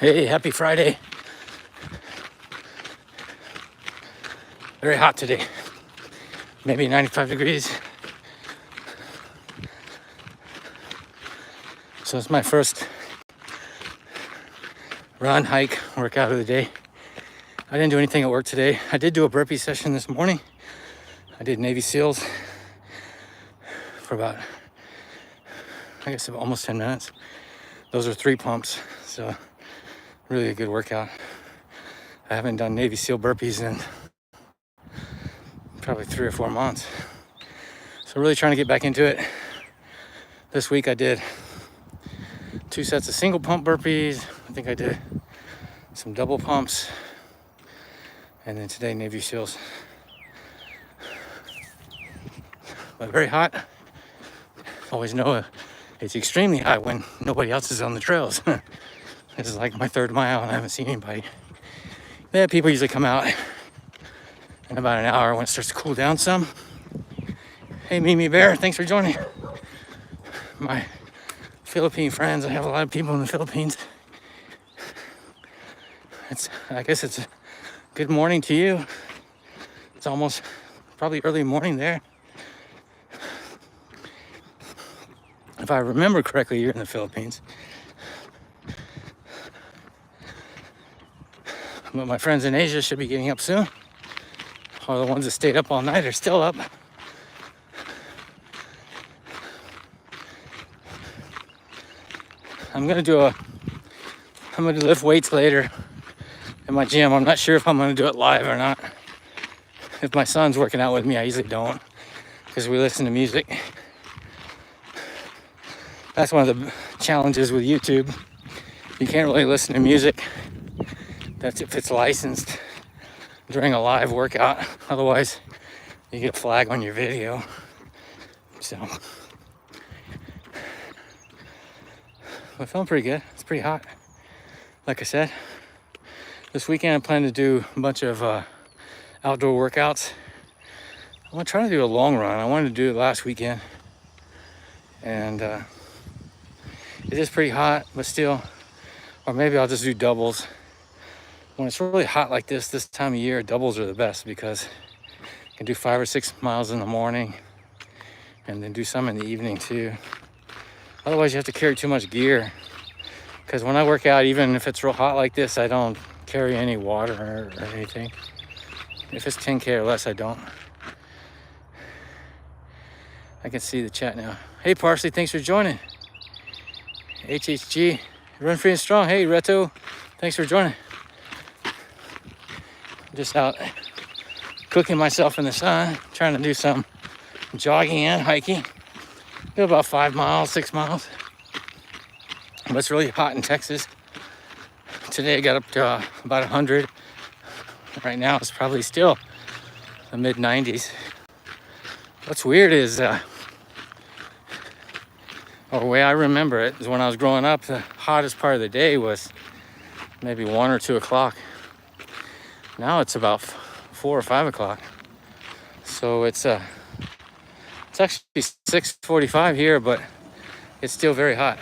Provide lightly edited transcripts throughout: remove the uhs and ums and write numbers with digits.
Hey, happy Friday. Very hot today. Maybe 95 degrees. So it's my first run, hike, workout of the day. I didn't do anything at work today. I did do a burpee session this morning. I did Navy SEALs for about, I guess, almost 10 minutes. Those are 3 pumps, so really a good workout. I haven't done Navy SEAL burpees in probably 3 or 4 months. So really trying to get back into it. This week I did 2 sets of single pump burpees. I think I did some double pumps. And then today, Navy SEALs. But very hot. Always know it's extremely hot when nobody else is on the trails. This is like my 3rd mile and I haven't seen anybody. Yeah, people usually come out in about an hour when it starts to cool down some. Hey, Mimi Bear, thanks for joining. My Philippine friends, I have a lot of people in the Philippines. I guess it's a good morning to you. It's almost probably early morning there. If I remember correctly, you're in the Philippines. But my friends in Asia should be getting up soon. All the ones that stayed up all night are still up. I'm gonna lift weights later in my gym. I'm not sure if I'm gonna do it live or not. If my son's working out with me, I usually don't, because we listen to music. That's one of the challenges with YouTube. You can't really listen to music. That's if it's licensed during a live workout. Otherwise, you get a flag on your video. So, I'm feeling pretty good. It's pretty hot. Like I said, this weekend I plan to do a bunch of outdoor workouts. I'm gonna try to do a long run. I wanted to do it last weekend, and it is pretty hot, but still. Or maybe I'll just do doubles. When it's really hot like this time of year, doubles are the best because you can do 5 or 6 miles in the morning and then do some in the evening too. Otherwise, you have to carry too much gear. Because when I work out, even if it's real hot like this, I don't carry any water or anything. If it's 10K or less, I don't. I can see the chat now. Hey, Parsley, thanks for joining. HHG, run free and strong. Hey, Reto, thanks for joining. Just out cooking myself in the sun, trying to do some jogging and hiking. Do about 5 miles, 6 miles. But it's really hot in Texas. Today I got up to about 100. Right now it's probably still the mid 90s. What's weird is, or the way I remember it, is when I was growing up, the hottest part of the day was maybe 1 or 2 o'clock. Now it's about 4 or 5 o'clock. So it's actually 6:45 here, but it's still very hot.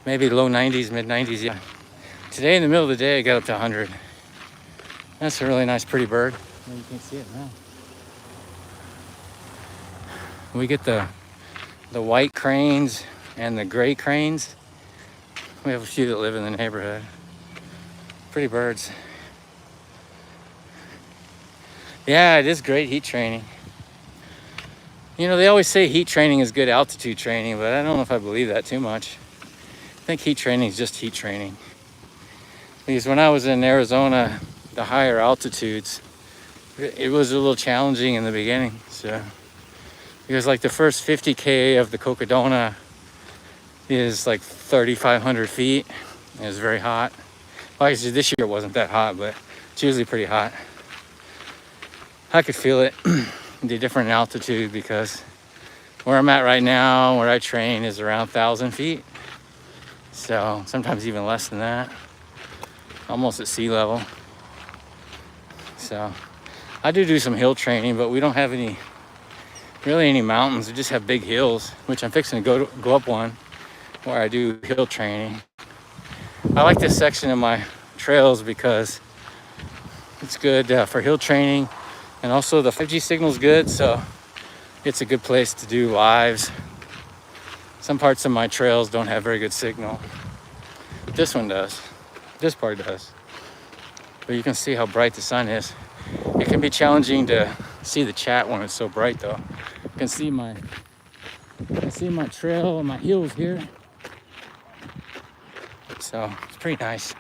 Maybe low 90s, mid 90s, yeah. Today in the middle of the day, I got up to 100. That's a really nice, pretty bird. You can see it now. We get the white cranes and the gray cranes. We have a few that live in the neighborhood. Pretty birds. Yeah, it is great heat training. You know, they always say heat training is good altitude training, but I don't know if I believe that too much. I think heat training is just heat training. Because when I was in Arizona, the higher altitudes, it was a little challenging in the beginning. So, because like the first 50K of the Cocodona is like 3,500 feet. It was very hot. Well, actually, this year it wasn't that hot, but it's usually pretty hot. I could feel it, the different altitude, because where I'm at right now, where I train, is around 1,000 feet. So sometimes even less than that, almost at sea level. So I do some hill training, but we don't have any mountains. We just have big hills, which I'm fixing to go up one where I do hill training. I like this section of my trails because it's good for hill training, and also the 5G signal is good, so it's a good place to do lives. Some parts of my trails don't have very good signal. This one does. This part does. But you can see how bright the sun is. It can be challenging to see the chat when it's so bright though. You can see my trail and my hills here. So it's pretty nice.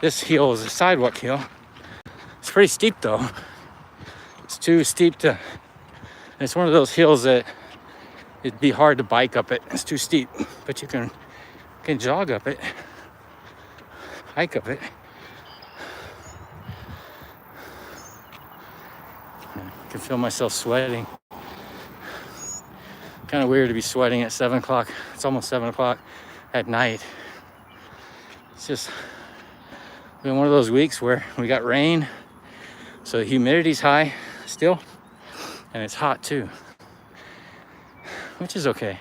This hill is a sidewalk hill. It's pretty steep though. It's too steep to, it's one of those hills that it'd be hard to bike up it. It's too steep, but you can jog up it, hike up it. I can feel myself sweating. Kind of weird to be sweating at 7 o'clock. It's almost 7 o'clock at night. It's just been one of those weeks where we got rain, so the humidity's high still, and it's hot too, which is okay.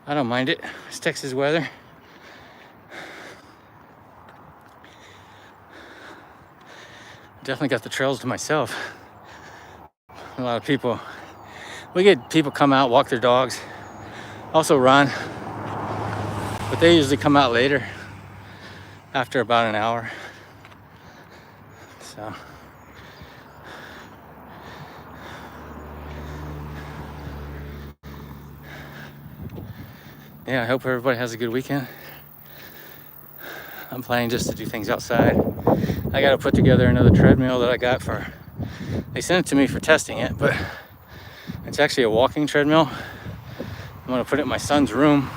I don't mind it. It's Texas weather. Definitely got the trails to myself. A lot of people, we get people come out, walk their dogs, also run, but they usually come out later, after about an hour. So yeah, I hope everybody has a good weekend. I'm planning just to do things outside. I got to put together another treadmill that I got for, they sent it to me for testing it, but it's actually a walking treadmill. I'm gonna put it in my son's room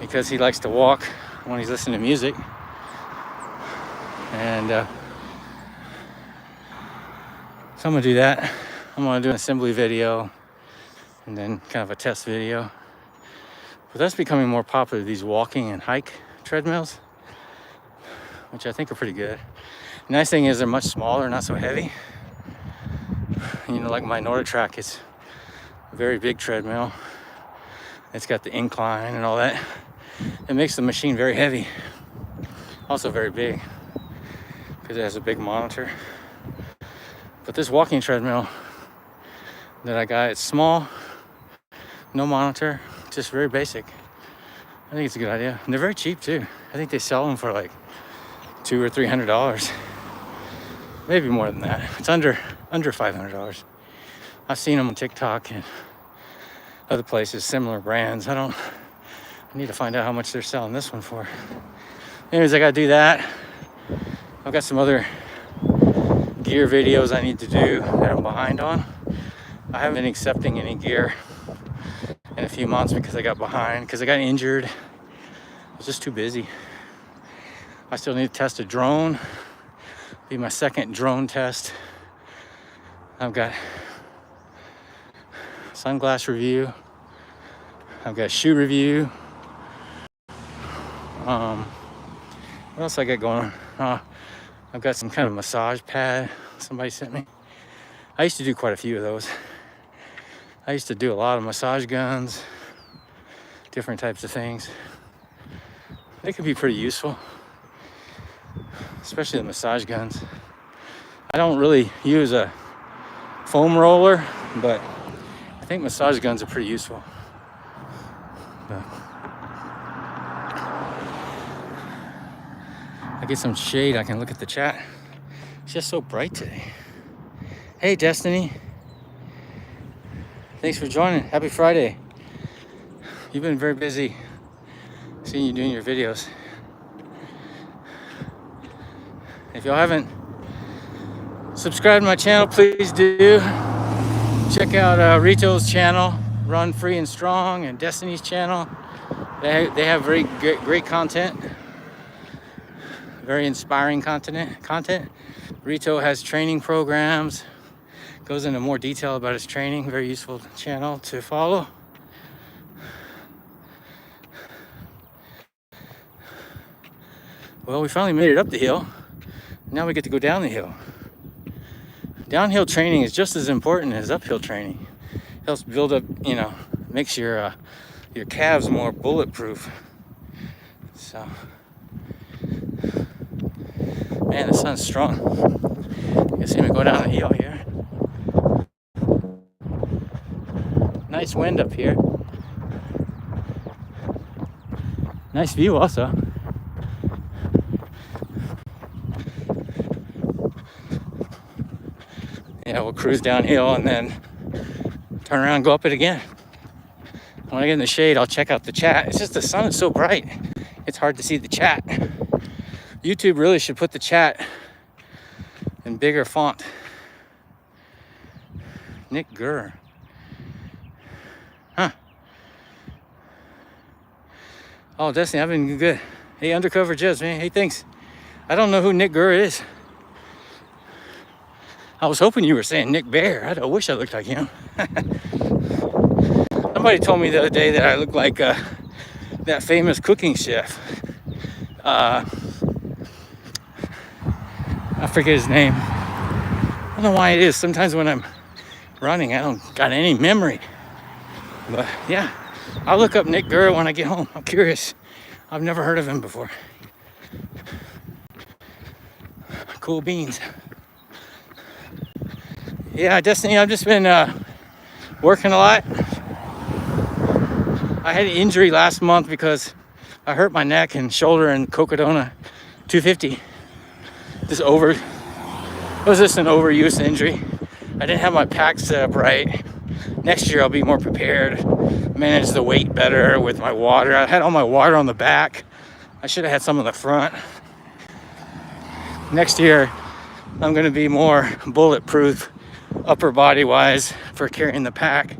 because he likes to walk when he's listening to music. And so I'm gonna do that. I'm gonna do an assembly video and then kind of a test video. But that's becoming more popular, these walking and hike treadmills, which I think are pretty good. The nice thing is they're much smaller, not so heavy. You know, like my NordicTrack, it's a very big treadmill. It's got the incline and all that. It makes the machine very heavy. Also very big, because it has a big monitor. But this walking treadmill that I got, it's small, no monitor, just very basic. I think it's a good idea. And they're very cheap too. I think they sell them for like $200 or $300. Maybe more than that. It's under $500. I've seen them on TikTok and other places, similar brands. I need to find out how much they're selling this one for. Anyways, I gotta do that. I've got some other gear videos I need to do that I'm behind on. I haven't been accepting any gear in a few months because I got behind, because I got injured. I was just too busy. I still need to test a drone. Be my second drone test. I've got sunglass review. I've got shoe review. What else I got going on? I've got some kind of massage pad somebody sent me. I used to do quite a few of those. I used to do a lot of massage guns, different types of things. They could be pretty useful, especially the massage guns. I don't really use a foam roller, but I think massage guns are pretty useful. But I get some shade, I can look at the chat. It's just so bright today. Hey Destiny, thanks for joining. Happy Friday. You've been very busy seeing you doing your videos. If y'all haven't subscribed to my channel, please do. Check out Rito's channel, Run Free and Strong, and Destiny's channel. They have very great content, very inspiring content. Rito has training programs, goes into more detail about his training. Very useful channel to follow. Well, we finally made it up the hill. Now we get to go down the hill. Downhill training is just as important as uphill training. It helps build up, makes your calves more bulletproof. So Man, the sun's strong. You see me go down the hill here. Nice wind up here. Nice view also. Yeah, we'll cruise downhill and then turn around and go up it again. When I get in the shade, I'll check out the chat. It's just the sun is so bright, it's hard to see the chat. YouTube really should put the chat in bigger font. Nick Gurr. Huh. Oh, Destiny, I've been good. Hey, Undercover Jez, man. Hey, thanks. I don't know who Nick Gurr is. I was hoping you were saying Nick Bear. I wish I looked like him. Somebody told me the other day that I look like that famous cooking chef. I forget his name. I don't know why it is. Sometimes when I'm running, I don't got any memory. But yeah, I'll look up Nick Gurr when I get home. I'm curious. I've never heard of him before. Cool beans. Yeah, Destiny, I've just been working a lot. I had an injury last month because I hurt my neck and shoulder in Cocodona 250. It was just an overuse injury. I didn't have my pack set up right. Next year I'll be more prepared, manage the weight better with my water. I had all my water on the back. I should have had some on the front. Next year I'm gonna be more bulletproof upper body wise for carrying the pack.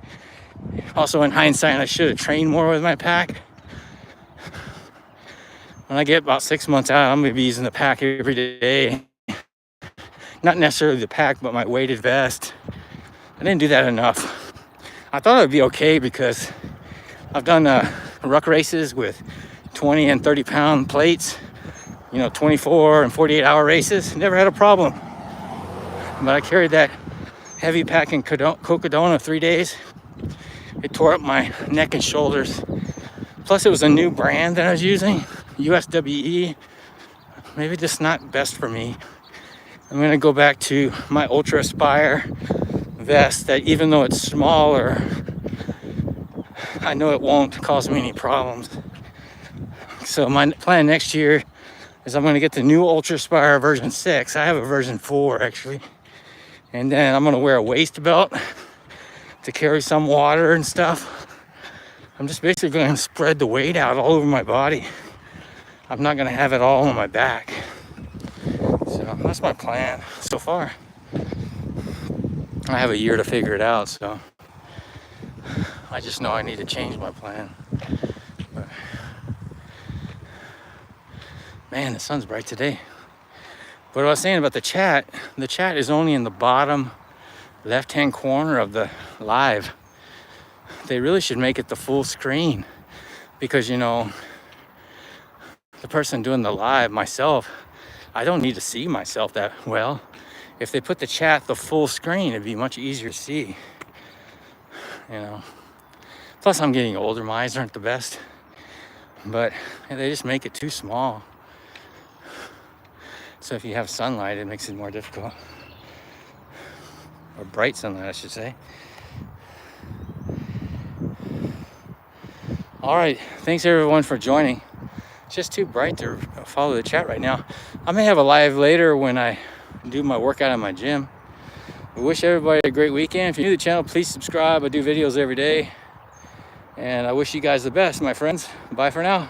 Also, in hindsight, I should have trained more with my pack. When I get about 6 months out, I'm gonna be using the pack every day. Not necessarily the pack, but my weighted vest. I didn't do that enough. I thought it would be okay because I've done ruck races with 20 and 30 pound plates, 24 and 48 hour races. Never had a problem. But I carried that heavy pack in Cocodona 3 days. It tore up my neck and shoulders. Plus it was a new brand that I was using, USWE. Maybe just not best for me. I'm gonna go back to my Ultra Aspire vest that even though it's smaller, I know it won't cause me any problems. So my plan next year is I'm gonna get the new Ultra Aspire version 6. I have a version 4 actually. And then I'm gonna wear a waist belt to carry some water and stuff. I'm just basically gonna spread the weight out all over my body. I'm not gonna have it all on my back. So that's my plan so far. I have a year to figure it out, so I just know I need to change my plan. But, man, the sun's bright today. What I was saying about the chat is only in the bottom left-hand corner of the live. They really should make it the full screen because, the person doing the live, myself, I don't need to see myself that well. If they put the chat the full screen, it'd be much easier to see, Plus, I'm getting older. My eyes aren't the best, but they just make it too small. So if you have sunlight, it makes it more difficult. Or bright sunlight, I should say. All right, thanks everyone for joining. It's just too bright to follow the chat right now. I may have a live later when I do my workout in my gym. I wish everybody a great weekend. If you're new to the channel, please subscribe. I do videos every day. And I wish you guys the best, my friends. Bye for now.